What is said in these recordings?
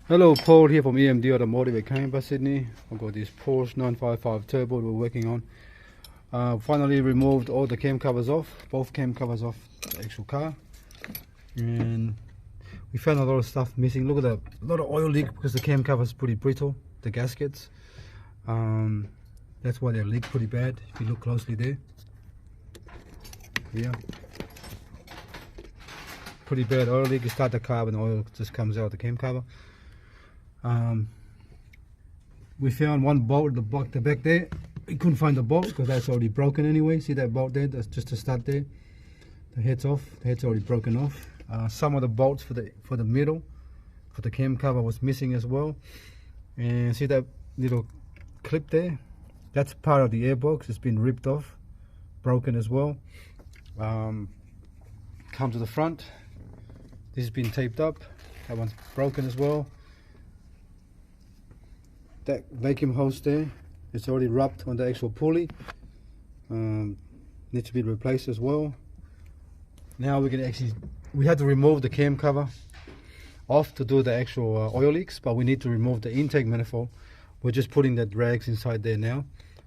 Hello, Paul here from EMD Automotive at Cayenne, Sydney. I've got this Porsche 955 Turbo we're working on. Finally removed all the cam covers off, both cam covers off the actual car. And we found a lot of stuff missing. Look at that, a lot of oil leak because the cam cover is pretty brittle, the gaskets. That's why they leak pretty bad if you look closely there. Yeah. Pretty bad oil leak. You start the car and oil just comes out the cam cover. We found one bolt at the back there. We couldn't find the bolt because that's already broken anyway. See that bolt there? That's just a stud there. The head's off. The head's already broken off. Some of the bolts for the middle, for the cam cover was missing as well. And see that little clip there? That's part of the airbox. It's been ripped off, broken as well. Come to the front. This has been taped up. That one's broken as well. That vacuum hose there, it's already rubbed on the actual pulley. Needs to be replaced as well. Now we had to remove the cam cover off to do the actual oil leaks, but we need to remove the intake manifold. We're just putting the rags inside there now,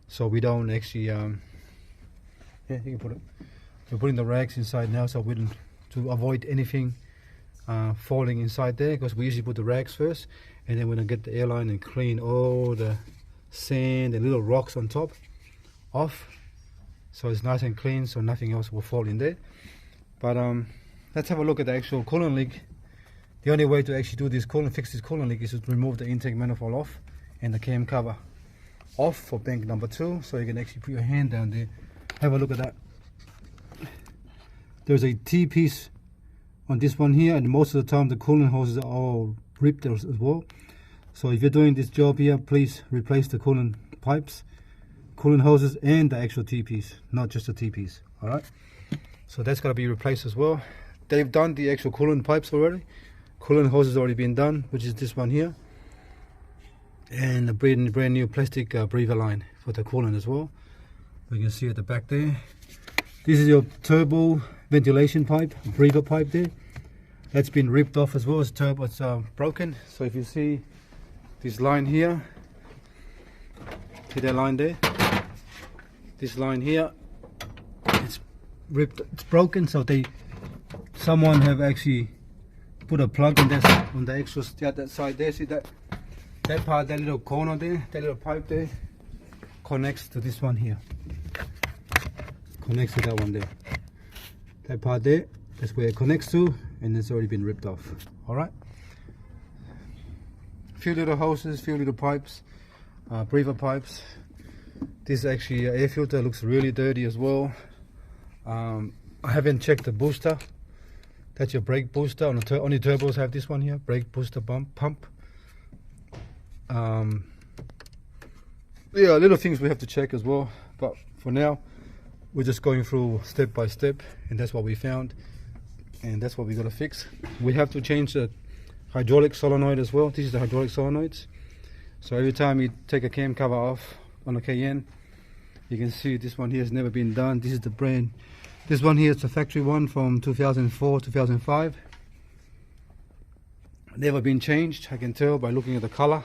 so we don't actually yeah, you can put it. We're putting the rags inside now so we don't, to avoid anything falling inside there, because we usually put the rags first and then we're gonna get the airline and clean all the sand and little rocks on top off, so it's nice and clean, so nothing else will fall in there. But let's have a look at the actual coolant leak. The only way to actually do this fix this coolant leak is to remove the intake manifold off and the cam cover off for bank number 2, so you can actually put your hand down there. Have a look at that. There's a T-piece on this one here, and most of the time the coolant hoses are all ripped as well. So if you're doing this job here, please replace the coolant pipes, coolant hoses, and the actual T-piece, not just the T-piece. Alright, so that's got to be replaced as well. They've done the actual coolant pipes already. Coolant hose has already been done, which is this one here, and a brand new plastic breather line for the coolant as well. You can see at the back there. This is your turbo ventilation pipe, breather pipe there. That's been ripped off as well. It's turbo, it's broken. So if you see this line here, see that line there? This line here, it's ripped, it's broken. So someone have actually put a plug in this on the actual that side there. See that part, that little corner there, that little pipe there, connects to this one here. Connects to that one there. That part there, that's where it connects to, and it's already been ripped off. Alright. Few little hoses, few little pipes, breather pipes. This actually air filter looks really dirty as well. I haven't checked the booster. That's your brake booster. Only turbos have this one here, brake booster pump. Yeah, little things we have to check as well, but for now we're just going through step by step, and that's what we found, and that's what we got to fix. We have to change the hydraulic solenoid as well. This is the hydraulic solenoids. So every time you take a cam cover off on a Cayenne, you can see this one here has never been done. This is the brand. This one here is the factory one from 2004, 2005. Never been changed. I can tell by looking at the color.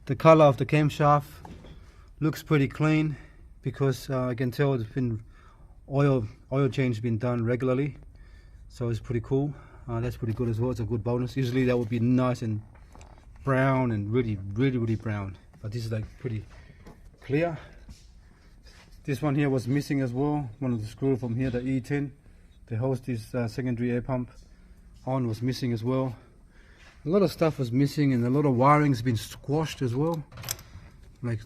The color of the camshaft looks pretty clean because I can tell it's been oil change been done regularly, so it's pretty cool. That's pretty good as well. It's a good bonus. Usually that would be nice and brown and really brown, but this is like pretty clear. This one here was missing as well. One of the screws from here, the E10, the hose this secondary air pump on was missing as well. A lot of stuff was missing, and a lot of wiring's been squashed as well. Like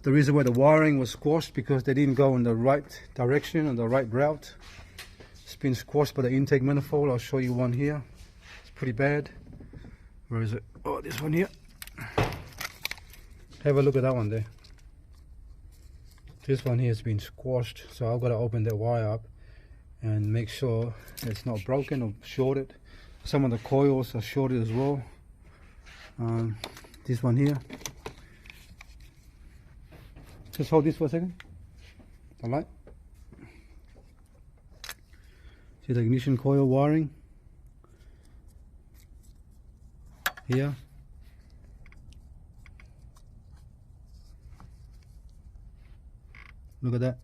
the reason why the wiring was squashed because they didn't go in the right direction and the right route. It's been squashed by the intake manifold. I'll show you one here. It's pretty bad. Where is it? Oh, this one here. Have a look at that one there. This one here has been squashed, so I've got to open that wire up and make sure it's not broken or shorted. Some of the coils are shorted as well. This one here. Just hold this for a second. Alright. See the ignition coil wiring. here. Look at that.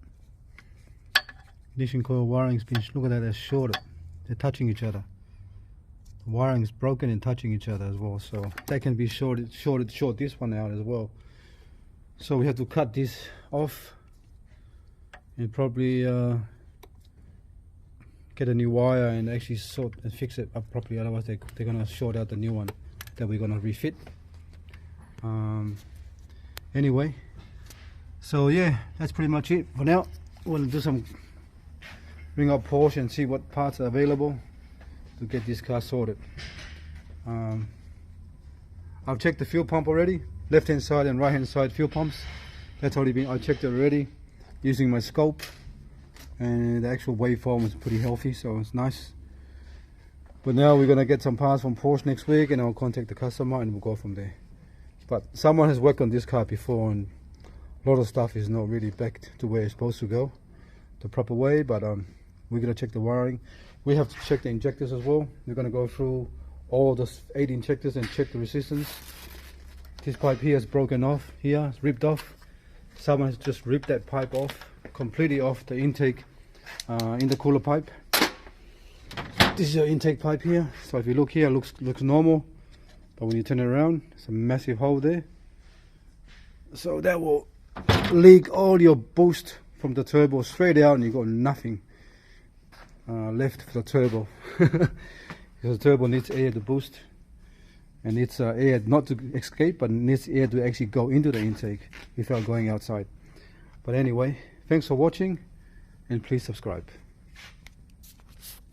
Ignition coil wiring's been, look at that, they're shorted. They're touching each other. The wiring's broken and touching each other as well, so that can be short this one out as well. So we have to cut this off and probably get a new wire and actually sort and fix it up properly, otherwise they're gonna short out the new one that we're gonna refit. Anyway, so yeah, that's pretty much it for now. We'll do some ring up Porsche and see what parts are available to get this car sorted. I've checked the fuel pump already, left hand side and right hand side fuel pumps. That's already been, I checked it already using my scope, and the actual waveform is pretty healthy, so it's nice. But now we're gonna get some parts from Porsche next week, and I'll contact the customer and we'll go from there. But someone has worked on this car before, and a lot of stuff is not really back to where it's supposed to go, the proper way. But we're gonna check the wiring. We have to check the injectors as well. We're gonna go through all the 8 injectors and check the resistance. This pipe here is broken off here, it's ripped off. Someone has just ripped that pipe off, completely off the intake in the cooler pipe. This is your intake pipe here. So if you look here, it looks normal, but when you turn it around, it's a massive hole there. So that will leak all your boost from the turbo straight out, and you got nothing left for the turbo. Because the turbo needs air to boost, and needs air not to escape, but needs air to actually go into the intake without going outside. But anyway, thanks for watching, and please subscribe.